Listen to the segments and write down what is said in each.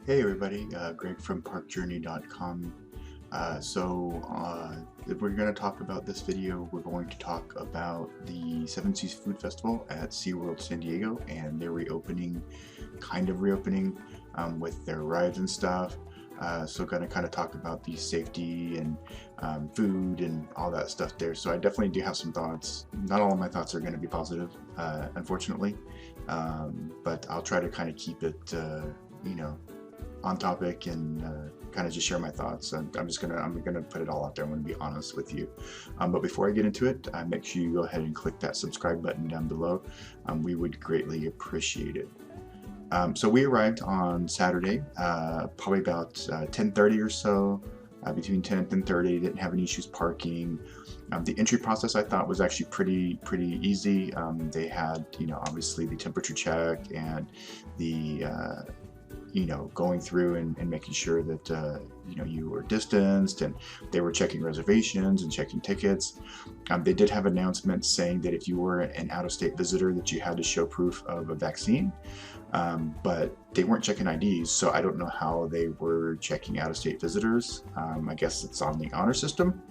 Hey everybody, Greg from parkjourney.com. If we're going to talk about this video, we're going to talk about the Seven Seas Food Festival at SeaWorld San Diego and their reopening, kind of reopening with their rides and stuff. Going to kind of talk about the safety and food and all that stuff there. So I definitely do have some thoughts. Not all of my thoughts are going to be positive, unfortunately, but I'll try to kind of keep it, you know, on topic and kind of just share my thoughts. I'm gonna put it all out there. I'm gonna be honest with you. But before I get into it, make sure you go ahead and click that subscribe button down below. We would greatly appreciate it. So we arrived on Saturday, probably about 10:30 or so. Between 10 and 10:30, didn't have any issues parking. The entry process I thought was actually pretty easy. They had, obviously the temperature check and the going through and making sure that you were distanced, and they were checking reservations and checking tickets. They did have announcements saying that if you were an out-of-state visitor that you had to show proof of a vaccine, but they weren't checking IDs, so I don't know how they were checking out-of-state visitors. I guess it's on the honor system,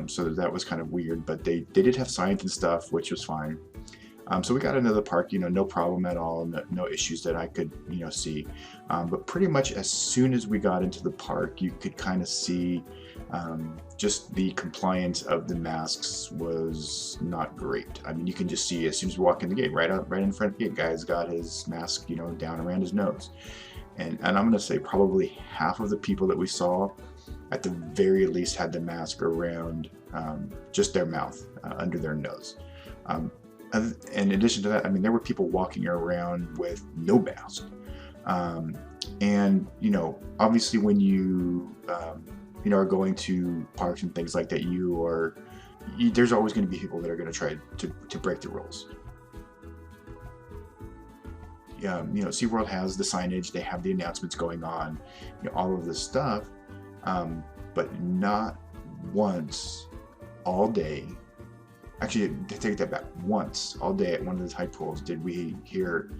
so that was kind of weird, but they did have signs and stuff, which was fine. So we got into the park, no problem at all, no issues that I could, see. But pretty much as soon as we got into the park, you could kind of see just the compliance of the masks was not great. I mean, you can just see as soon as we walk in the gate, right in front of the gate, guy's got his mask, down around his nose. And I'm going to say probably half of the people that we saw, at the very least, had the mask around just their mouth, under their nose. In addition to that, I mean, there were people walking around with no mask. Obviously when you, are going to parks and things like that, there's always going to be people that are going to try to break the rules. SeaWorld has the signage, they have the announcements going on, all of this stuff, but not once all day. Actually, to take that back, once all day at one of the tide pools did we hear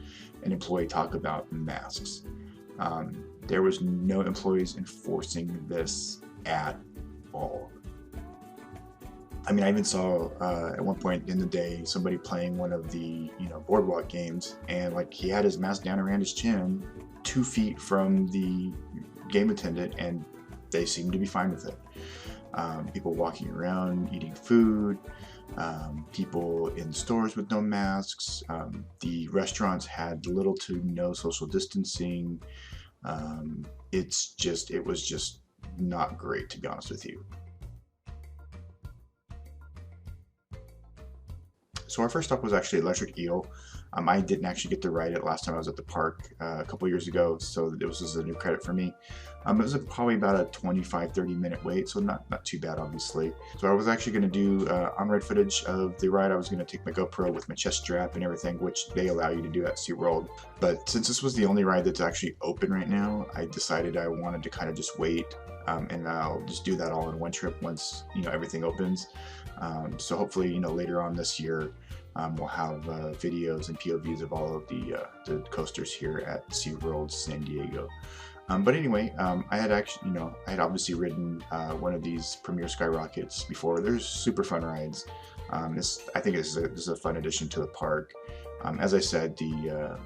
an employee talk about masks. There was no employees enforcing this at all. I mean, I even saw at one point in the day somebody playing one of the boardwalk games, and like he had his mask down around his chin, 2 feet from the game attendant, and they seemed to be fine with it. People walking around, eating food, people in stores with no masks. The restaurants had little to no social distancing. It was just not great, to be honest with you. So our first stop was actually Electric Eel. I didn't actually get to ride it last time I was at the park a couple years ago, so it was just a new credit for me. It was probably about a 25-30 minute wait, so not too bad, obviously. So I was actually going to do on-ride footage of the ride. I was going to take my GoPro with my chest strap and everything, which they allow you to do at SeaWorld. But since this was the only ride that's actually open right now, I decided I wanted to kind of just wait, and I'll just do that all in one trip once everything opens. So hopefully later on this year, we'll have videos and POVs of all of the coasters here at SeaWorld San Diego. But anyway, I had obviously ridden one of these Premier Skyrockets before. They're super fun rides. I think this is a fun addition to the park. As I said, the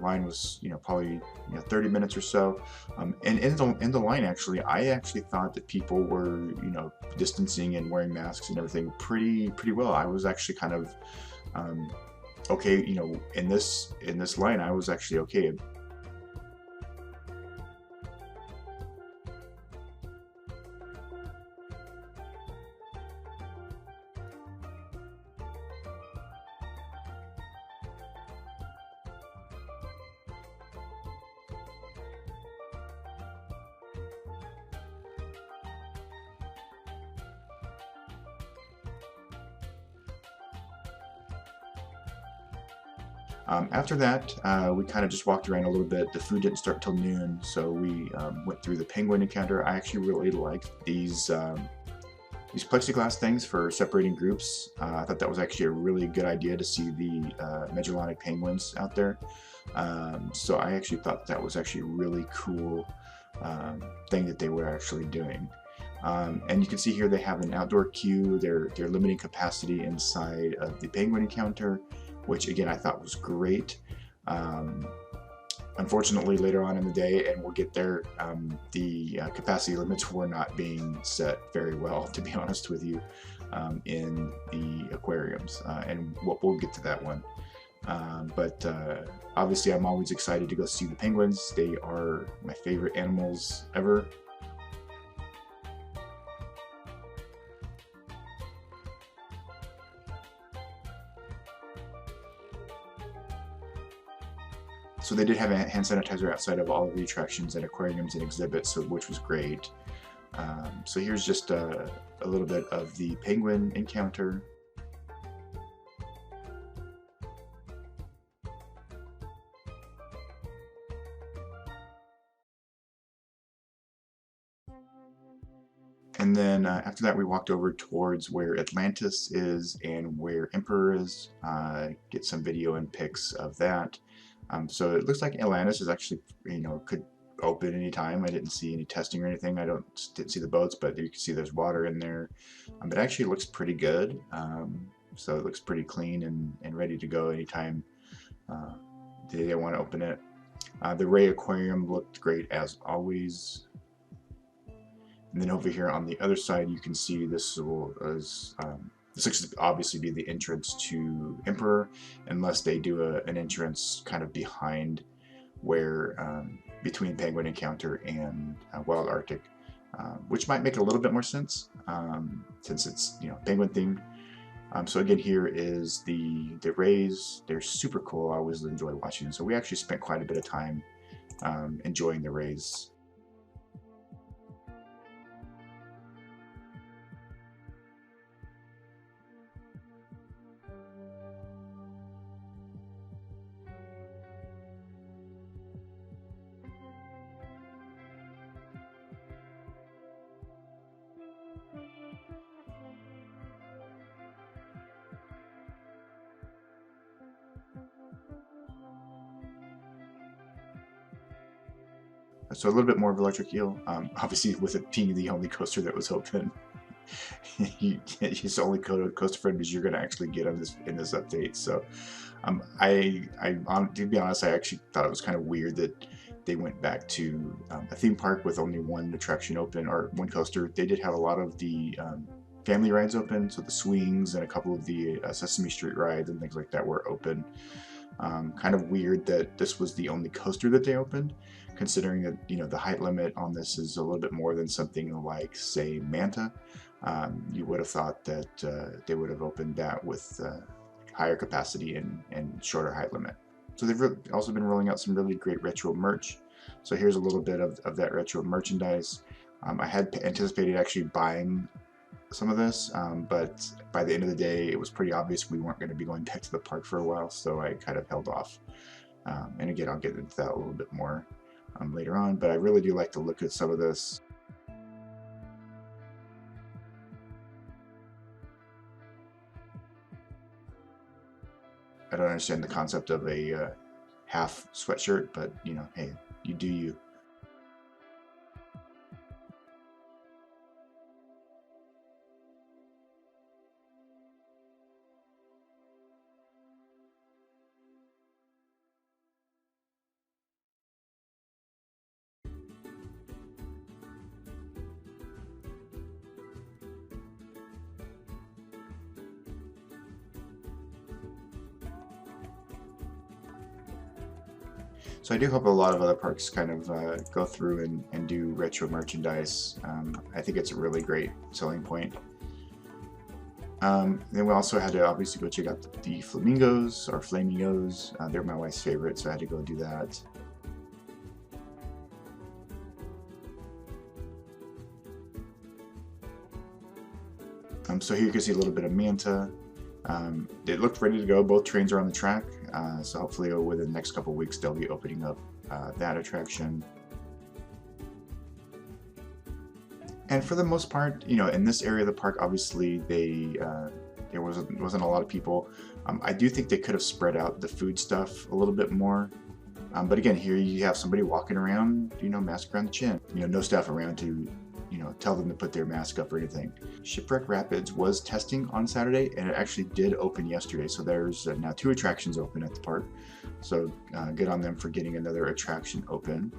line was probably 30 minutes or so, and in the line, actually I actually thought that people were distancing and wearing masks and everything pretty well. I was actually kind of okay, in this line I was actually okay. After that, we kind of just walked around a little bit. The food didn't start till noon, so we went through the penguin encounter. I actually really liked these plexiglass things for separating groups. I thought that was actually a really good idea to see the Magellanic penguins out there. So I actually thought that was actually a really cool thing that they were actually doing. And you can see here they have an outdoor queue. They're limiting capacity inside of the penguin encounter, which again I thought was great. Unfortunately, later on in the day, and we'll get there, the capacity limits were not being set very well, to be honest with you, in the aquariums, and we'll get to that one. But obviously I'm always excited to go see the penguins. They are my favorite animals ever. So they did have a hand sanitizer outside of all of the attractions and aquariums and exhibits, so, which was great. So here's just a little bit of the penguin encounter. And then after that we walked over towards where Atlantis is and where Emperor is, get some video and pics of that. So it looks like Atlantis is actually, could open anytime. I didn't see any testing or anything. Didn't see the boats, but you can see there's water in there. It actually looks pretty good. So it looks pretty clean and ready to go anytime they want to open it. The Ray Aquarium looked great as always. And then over here on the other side, you can see this looks to obviously be the entrance to Emperor, unless they do an entrance kind of behind where between Penguin Encounter and Wild Arctic, which might make a little bit more sense since it's penguin themed. So again, here is the rays. They're super cool. I always enjoy watching them. So we actually spent quite a bit of time enjoying the rays. So a little bit more of Electric Eel, obviously with it being the only coaster that was open. It's the only coaster friend you're going to actually get on this in this update. So to be honest, I actually thought it was kind of weird that they went back to a theme park with only one attraction open, or one coaster. They did have a lot of the family rides open, so the swings and a couple of the Sesame Street rides and things like that were open. Kind of weird that this was the only coaster that they opened, considering that the height limit on this is a little bit more than something like, say, Manta. You would have thought that they would have opened that with higher capacity and shorter height limit. So they've also been rolling out some really great retro merch. So here's a little bit of that retro merchandise. I had anticipated actually buying some of this, but by the end of the day it was pretty obvious we weren't going to be going back to the park for a while, so I kind of held off. And again, I'll get into that a little bit more later on, but I really do like to look at some of this. I don't understand the concept of a half sweatshirt, but hey, you do you. So I do hope a lot of other parks kind of go through and do retro merchandise. I think it's a really great selling point. Then we also had to obviously go check out the Flamingos, or Flamingos. They're my wife's favorite, so I had to go do that. So here you can see a little bit of Manta. It looked ready to go. Both trains are on the track, so hopefully within the next couple of weeks they'll be opening up that attraction. And for the most part, in this area of the park, obviously there wasn't a lot of people. I do think they could have spread out the food stuff a little bit more. But again, here you have somebody walking around, mask around the chin. No staff around to, tell them to put their mask up or anything. Shipwrecked Rapids was testing on Saturday, and it actually did open yesterday. So there's now 2 attractions open at the park. So good on them for getting another attraction open.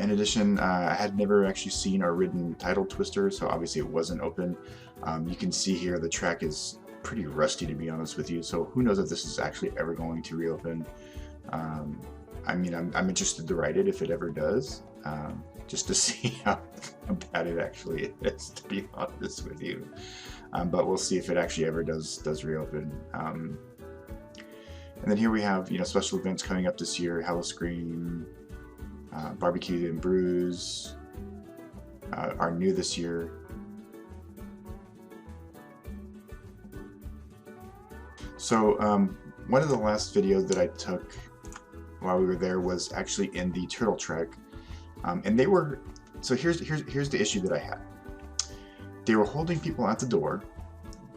In addition, I had never actually seen or ridden Tidal Twister, so obviously it wasn't open. You can see here the track is pretty rusty, to be honest with you, so who knows if this is actually ever going to reopen. I mean, I'm interested to ride it if it ever does, just to see how bad it actually is, to be honest with you. But we'll see if it actually ever does reopen. And then here we have, special events coming up this year: Halloween, Barbecue and Brews are new this year. So one of the last videos that I took while we were there was actually in the turtle trek, and they were, so here's the issue that I had. They were holding people at the door.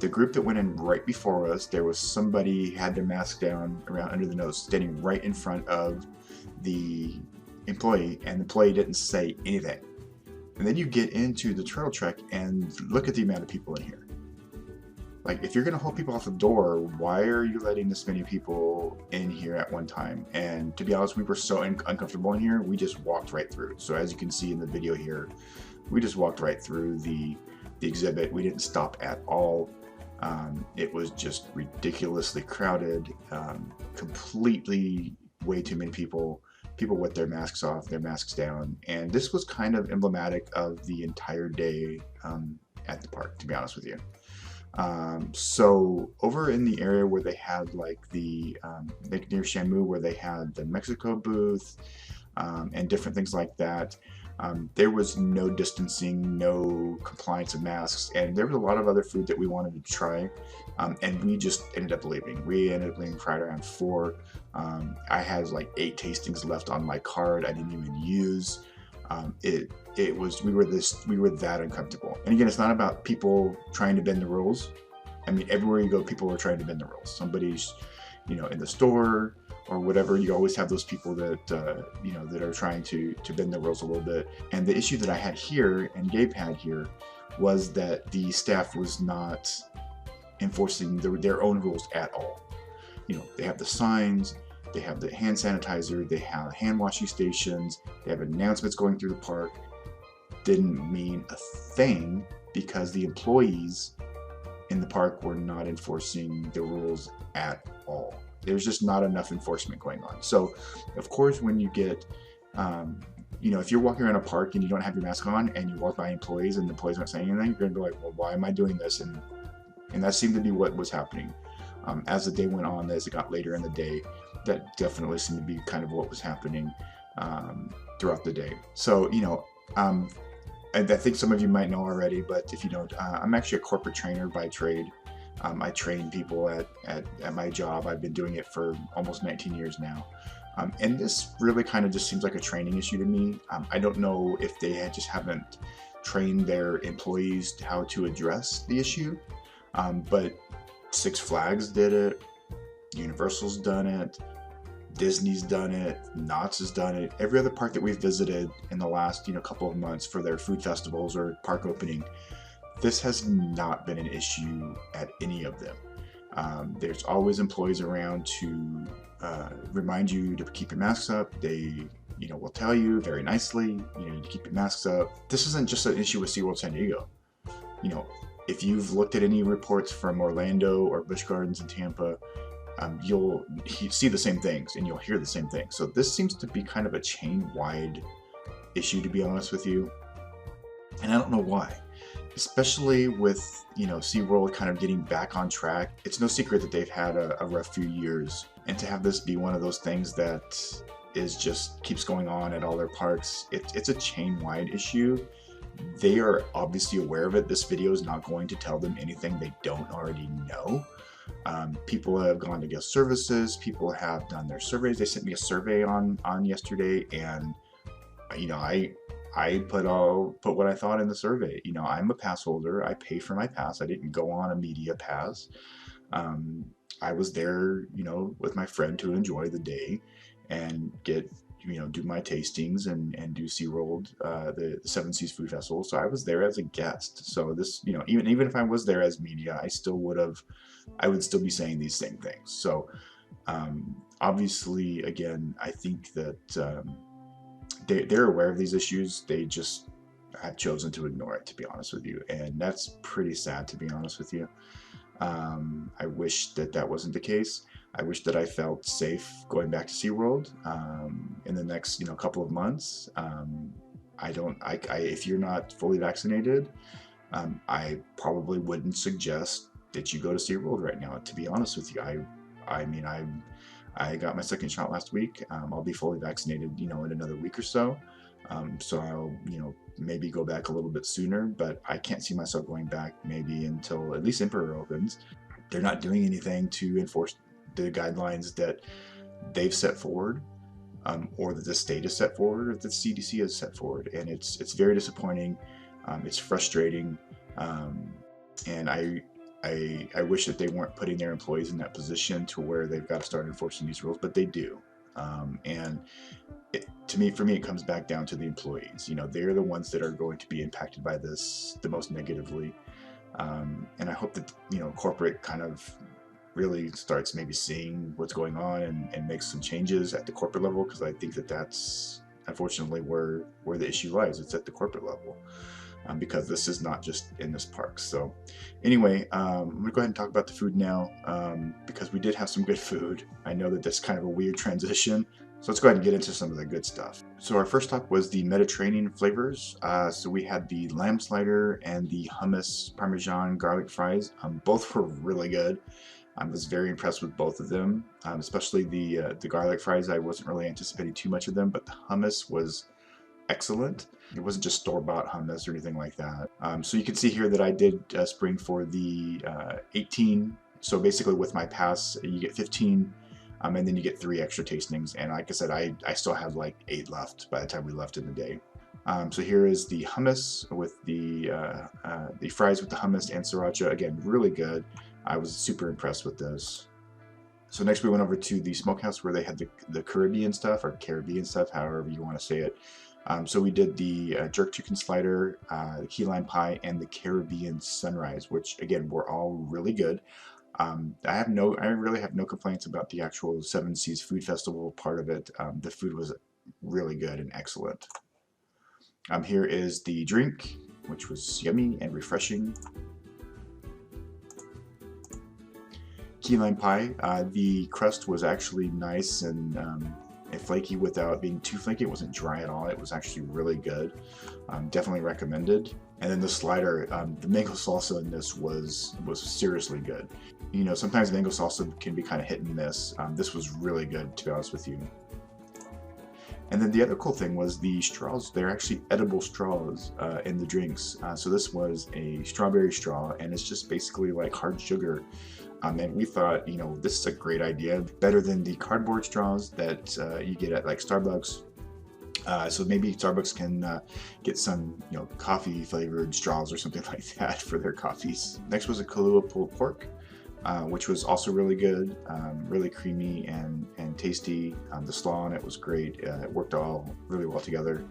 The group that went in right before us, there was somebody had their mask down around under the nose, standing right in front of the employee, and the employee didn't say anything. And then you get into the turtle trek and look at the amount of people in here. Like, if you're gonna hold people off the door, why are you letting this many people in here at one time? And to be honest, we were so uncomfortable in here, we just walked right through. So as you can see in the video here, we just walked right through the exhibit. We didn't stop at all. It was just ridiculously crowded, completely way too many people with their masks off, their masks down, and this was kind of emblematic of the entire day at the park, to be honest with you. So over in the area where they had like the like near Shamu, where they had the Mexico booth and different things like that, there was no distancing, no compliance of masks, and there was a lot of other food that we wanted to try, and we just ended up leaving. We ended up leaving right around 4. I had like 8 tastings left on my card I didn't even use. We were that uncomfortable. And again, it's not about people trying to bend the rules. I mean, everywhere you go, people are trying to bend the rules. Somebody's, in the store or whatever, you always have those people that, that are trying to bend the rules a little bit. And the issue that I had here, and Gabe had here, was that the staff was not enforcing their own rules at all. They have the signs, they have the hand sanitizer, they have hand washing stations, they have announcements going through the park. Didn't mean a thing because the employees in the park were not enforcing the rules at all. There's just not enough enforcement going on. So, of course, when you get, if you're walking around a park and you don't have your mask on and you walk by employees and the employees aren't saying anything, you're going to be like, well, why am I doing this? And that seemed to be what was happening. As the day went on, as it got later in the day, that definitely seemed to be kind of what was happening throughout the day. So, I think some of you might know already, but if you don't, I'm actually a corporate trainer by trade. I train people at my job. I've been doing it for almost 19 years now. And this really kind of just seems like a training issue to me. I don't know if they just haven't trained their employees how to address the issue, but Six Flags did it, Universal's done it, Disney's done it, Knott's has done it. Every other park that we've visited in the last couple of months for their food festivals or park opening, this has not been an issue at any of them. There's always employees around to remind you to keep your masks up. They will tell you very nicely, you need to keep your masks up. This isn't just an issue with SeaWorld San Diego. If you've looked at any reports from Orlando or Busch Gardens in Tampa, you'll see the same things and you'll hear the same things. So this seems to be kind of a chain-wide issue, to be honest with you. And I don't know why. Especially with, SeaWorld kind of getting back on track. It's no secret that they've had a rough few years. And to have this be one of those things that keeps going on at all their parks, it's a chain-wide issue. They are obviously aware of it. This video is not going to tell them anything they don't already know. People have gone to guest services. People have done their surveys. They sent me a survey on yesterday, and I put what I thought in the survey. I'm a pass holder. I pay for my pass. I didn't go on a media pass. Um, I was there, with my friend to enjoy the day and get, do my tastings and do SeaWorld, the Seven Seas Food Festival. So I was there as a guest. So this, even if I was there as media, I would still be saying these same things. So obviously, again, I think that they're aware of these issues. They just have chosen to ignore it, to be honest with you. And that's pretty sad, to be honest with you. I wish that wasn't the case. I wish that I felt safe going back to SeaWorld in the next couple of months. If you're not fully vaccinated, I probably wouldn't suggest that you go to SeaWorld right now, to be honest with you. I got my second shot last week. I'll be fully vaccinated, in another week or so. So I'll, maybe go back a little bit sooner, but I can't see myself going back maybe until at least Emperor opens. They're not doing anything to enforce the guidelines that they've set forward, or that the state has set forward, or that the CDC has set forward, and it's very disappointing. It's frustrating, and I wish that they weren't putting their employees in that position to where they've got to start enforcing these rules, but they do. And for me, it comes back down to the employees. They're the ones that are going to be impacted by this the most negatively. And I hope that, corporate kind of really starts maybe seeing what's going on and makes some changes at the corporate level, because I think that's unfortunately where the issue lies. It's at the corporate level. Because this is not just in this park. So anyway, I'm gonna go ahead and talk about the food now, because we did have some good food. I know that that's kind of a weird transition, so let's go ahead and get into some of the good stuff. So our first stop was the Mediterranean flavors. So we had the lamb slider and the hummus parmesan garlic fries. Both were really good. I was very impressed with both of them, especially the garlic fries. I wasn't really anticipating too much of them, but the hummus was excellent. It wasn't just store-bought hummus or anything like that. So you can see here that I did spring for the 18. So basically with my pass, you get 15, and then you get 3 extra tastings. And like I said, I still had like 8 left by the time we left in the day. So here is the hummus with the fries with the hummus and sriracha. Again, really good. I was super impressed with this. So next we went over to the smokehouse where they had the Caribbean stuff, or Caribbean stuff, however you want to say it. So we did the jerk chicken slider, the key lime pie, and the Caribbean sunrise, which again were all really good. I really have no complaints about the actual Seven Seas Food Festival part of it. The food was really good and excellent. Here is the drink, which was yummy and refreshing. Key lime pie. The crust was actually nice and flaky without being too flaky. It wasn't dry at all. It was actually really good. Definitely recommended. And then the slider, the mango salsa in this was seriously good. Sometimes mango salsa can be kind of hit and miss. This was really good, to be honest with you. And then the other cool thing was the straws. They're actually edible straws in the drinks. So this was a strawberry straw, and it's just basically like hard sugar. And we thought, this is a great idea, better than the cardboard straws that you get at like Starbucks. So maybe Starbucks can get some, coffee flavored straws or something like that for their coffees. Next was a Kahlua pulled pork, which was also really good, really creamy and tasty. The slaw on it was great. It worked all really well together.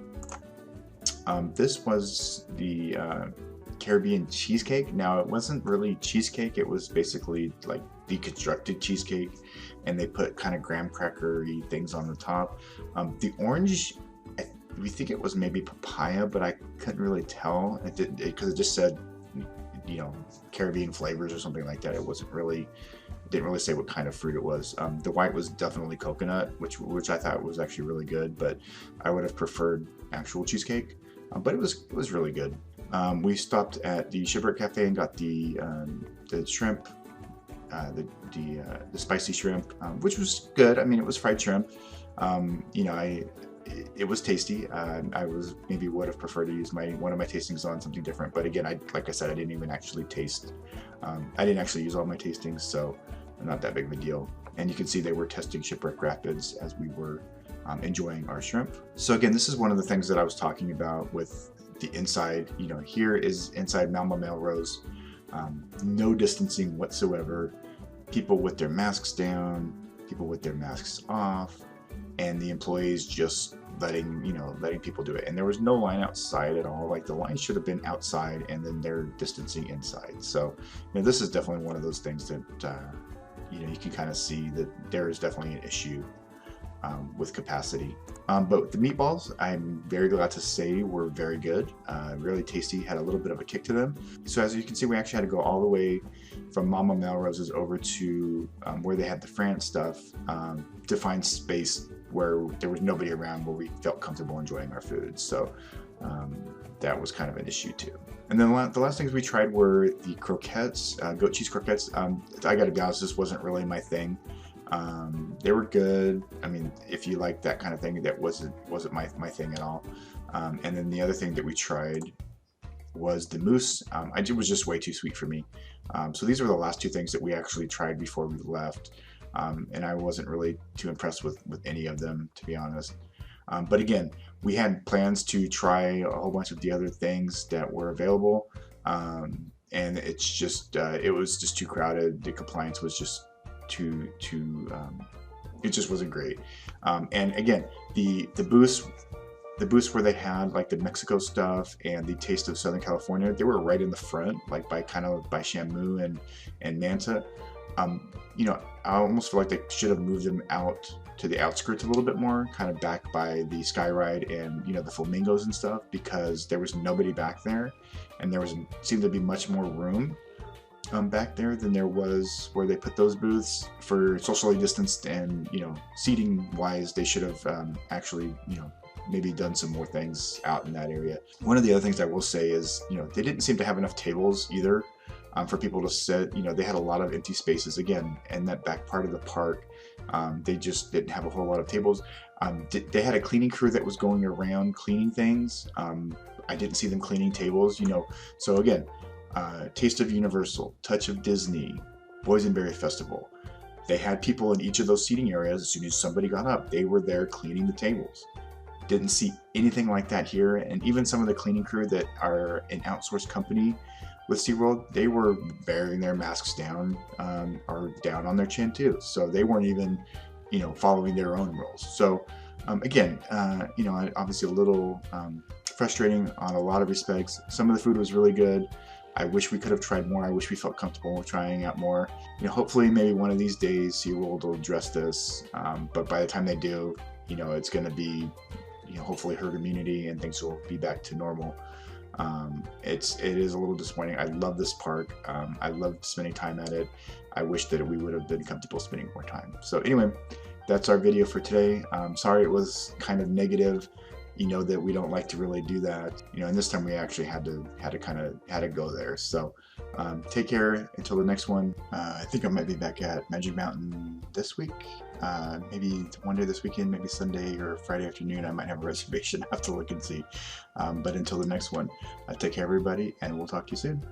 This was the Caribbean cheesecake. Now, it wasn't really cheesecake. It was basically like deconstructed cheesecake, and they put kind of graham cracker-y things on the top. The orange, we think it was maybe papaya, but I couldn't really tell because it just said, Caribbean flavors or something like that. It didn't really say what kind of fruit it was. The white was definitely coconut, which I thought was actually really good, but I would have preferred actual cheesecake. But it was really good. We stopped at the Shipwrecked Cafe and got the shrimp, the spicy shrimp, which was good. I mean, it was fried shrimp. it was tasty. I maybe would have preferred to use one of my tastings on something different, but again, like I said, I didn't even actually taste. I didn't actually use all my tastings, so not that big of a deal. And you can see they were testing Shipwrecked Rapids as we were enjoying our shrimp. So again, this is one of the things that I was talking about with the inside. You know, here is inside Mama Melrose. No distancing whatsoever. People with their masks down, people with their masks off, and the employees just letting people do it. And there was no line outside at all. Like, the line should have been outside, and then they're distancing inside. So, this is definitely one of those things that you can kind of see that there is definitely an issue with capacity. But the meatballs, I'm very glad to say, were very good. Really tasty, had a little bit of a kick to them. So as you can see, we actually had to go all the way from Mama Melrose's over to where they had the France stuff to find space where there was nobody around, where we felt comfortable enjoying our food. So that was kind of an issue too. And then the last things we tried were the croquettes, goat cheese croquettes. I gotta be honest, this wasn't really my thing. They were good. I mean, if you like that kind of thing, that wasn't my thing at all. And then the other thing that we tried was the mousse. It was just way too sweet for me. So these were the last two things that we actually tried before we left. And I wasn't really too impressed with any of them, to be honest. But again, we had plans to try a whole bunch of the other things that were available. And it's just, it was just too crowded. The compliance was just it just wasn't great. And again, the booths where they had like the Mexico stuff and the Taste of Southern California, they were right in the front, like by Shamu and Manta. I almost feel like they should have moved them out to the outskirts a little bit more, kind of back by the Sky Ride and the Flamingos and stuff, because there was nobody back there, and seemed to be much more room back there than there was where they put those booths for socially distanced. And seating wise, they should have actually maybe done some more things out in that area. One of the other things I will say is they didn't seem to have enough tables either for people to sit. They had a lot of empty spaces again in that back part of the park. They just didn't have a whole lot of tables. They had a cleaning crew that was going around cleaning things. I didn't see them cleaning tables, so again, Taste of Universal, Touch of Disney, Boysenberry Festival. They had people in each of those seating areas. As soon as somebody got up, they were there cleaning the tables. Didn't see anything like that here. And even some of the cleaning crew that are an outsourced company with SeaWorld, they were bearing their masks down or down on their chin too. So they weren't even, following their own rules. So again, obviously a little frustrating on a lot of respects. Some of the food was really good. I wish we could have tried more. I wish we felt comfortable with trying out more. Hopefully maybe one of these days SeaWorld will address this. But by the time they do, it's going to be, hopefully herd immunity and things will be back to normal. It is a little disappointing. I love this park. I loved spending time at it. I wish that we would have been comfortable spending more time. So anyway, that's our video for today. Sorry it was kind of negative. That we don't like to really do that. And this time we actually had to go there. So take care until the next one. I think I might be back at Magic Mountain this week. Maybe one day this weekend, maybe Sunday or Friday afternoon. I might have a reservation. I have to look and see. But until the next one, take care everybody, and we'll talk to you soon.